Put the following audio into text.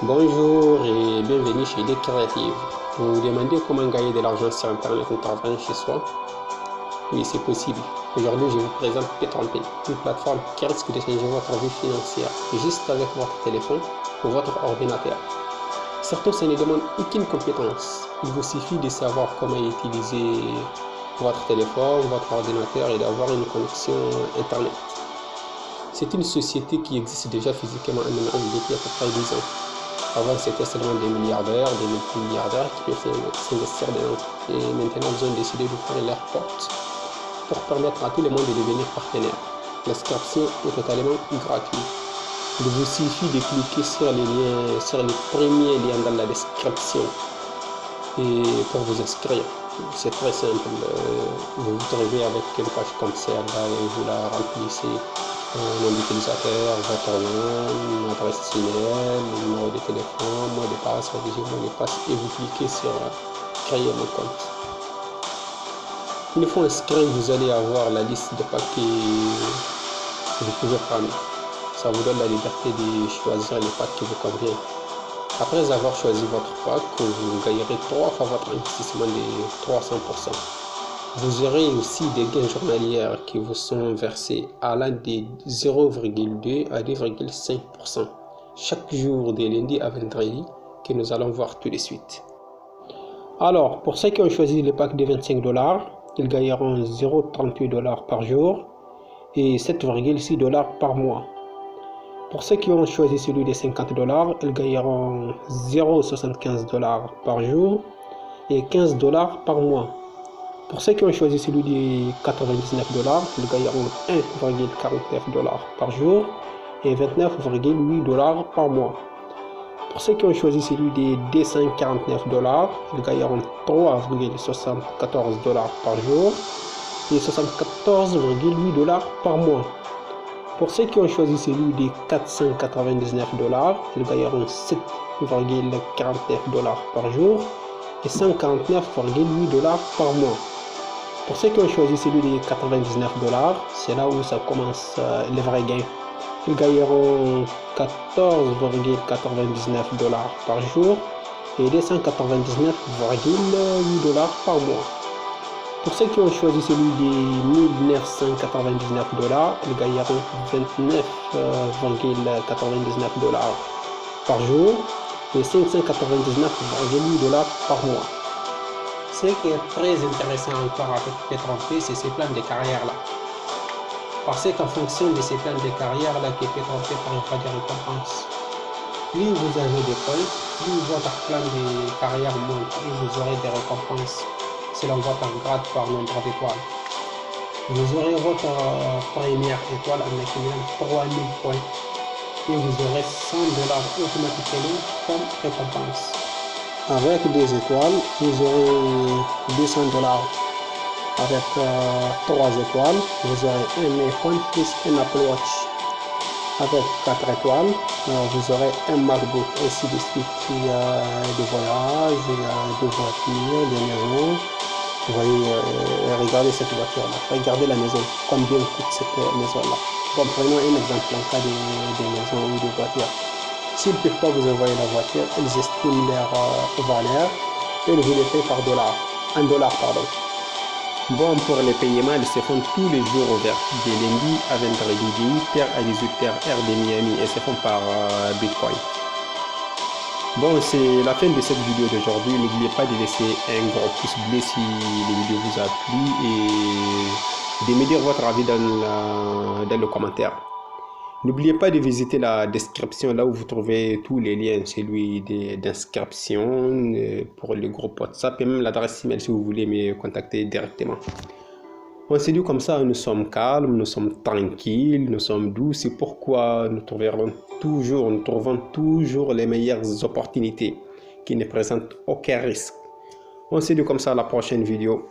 Bonjour et bienvenue chez Idées Créatives. Vous vous demandez comment gagner de l'argent sur Internet en travaillant chez soi? Oui, c'est possible. Aujourd'hui, je vous présente PayTronPay, une plateforme qui risque de changer votre vie financière juste avec votre téléphone ou votre ordinateur. Surtout, ça ne demande aucune compétence. Il vous suffit de savoir comment utiliser votre téléphone, votre ordinateur et d'avoir une connexion Internet. C'est une société qui existe déjà physiquement en Amérique depuis à peu près 10 ans. Avant, c'était seulement des milliardaires, des multimilliardaires qui peuvent s'investir dedans. Et maintenant, ils ont décidé d'ouvrir leurs portes pour permettre à tout le monde de devenir partenaire. L'inscription est totalement gratuite. Il vous suffit de cliquer sur les liens, sur les premiers liens dans la description et pour vous inscrire. C'est très simple. Vous vous trouvez avec une page comme celle-là et vous la remplissez. Nom d'utilisateur, votre nom, adresse email, numéro de téléphone, mot de passe, rédiger mot de passe et vous cliquez sur créer mon compte. Une fois inscrit, vous allez avoir la liste de packs que vous pouvez prendre. Ça vous donne la liberté de choisir les packs qui vous conviennent. Après avoir choisi votre pack, vous gagnerez 3 fois votre investissement de 300%. Vous aurez aussi des gains journaliers qui vous sont versés allant de 0,2 à 2,5% chaque jour de lundi à vendredi que nous allons voir tout de suite. Alors, pour ceux qui ont choisi le pack de 25 $, ils gagneront 0,38 $ par jour et 7,6 $ par mois. Pour ceux qui ont choisi celui de 50 $, ils gagneront 0,75 $ par jour et 15 $ par mois. Pour ceux qui ont choisi celui de 99 $, ils gagneront 1,49 $ par jour et 29,8 $ par mois. Pour ceux qui ont choisi celui de 249 $, ils gagneront 3,74 $ par jour et 74,8 $ par mois. Pour ceux qui ont choisi celui de 499 $, ils gagneront 7,49 $ par jour et 149,8 $ par mois. Pour ceux qui ont choisi celui de 99 $, c'est là où ça commence les vrais gains. Ils gagneront 14,99 $ par jour et 299,8 $ par mois. Pour ceux qui ont choisi celui de 1999 $, ils gagneront 29,99 $ par jour et 599,8 $ par mois. Ce qui est très intéressant encore avec PayTronPay, c'est ces plans de carrière là. Parce qu'en fonction de ces plans de carrière là que PayTronPay prend des récompenses. Plus vous avez des points, plus votre plan de carrière monte et vous aurez des récompenses selon votre grade par nombre d'étoiles. Vous aurez votre première étoile en accumulant 3000 points et vous aurez 100 $ automatiquement comme récompense. Avec 2 étoiles, vous aurez 200 $. Avec 3 étoiles, vous aurez un iPhone plus un Apple Watch. Avec 4 étoiles, vous aurez un MacBook, ainsi de suite. Il y a des voyages, il y a des voitures, des maisons. Vous voyez, regardez cette voiture-là, regardez la maison, combien coûte cette maison-là. Bon, prenons un exemple en cas de maison ou de voiture. S'ils ne peuvent pas vous envoyer la voiture, ils estiment leur valeur et ils vous les payent par dollar. $1, pardon. Bon, pour les paiements, ils se font tous les jours ouverts, de lundi à vendredi, de 8h à 18h, heure de Miami, et se font par Bitcoin. Bon, c'est la fin de cette vidéo d'aujourd'hui. N'oubliez pas de laisser un gros pouce bleu si la vidéo vous a plu et de me dire votre avis dans le commentaire. N'oubliez pas de visiter la description là où vous trouvez tous les liens, celui d'inscription pour le groupe WhatsApp et même l'adresse email si vous voulez me contacter directement. On s'est dit comme ça, nous sommes calmes, nous sommes tranquilles, nous sommes doux. C'est pourquoi nous trouvons toujours les meilleures opportunités qui ne présentent aucun risque. On s'est dit comme ça à la prochaine vidéo.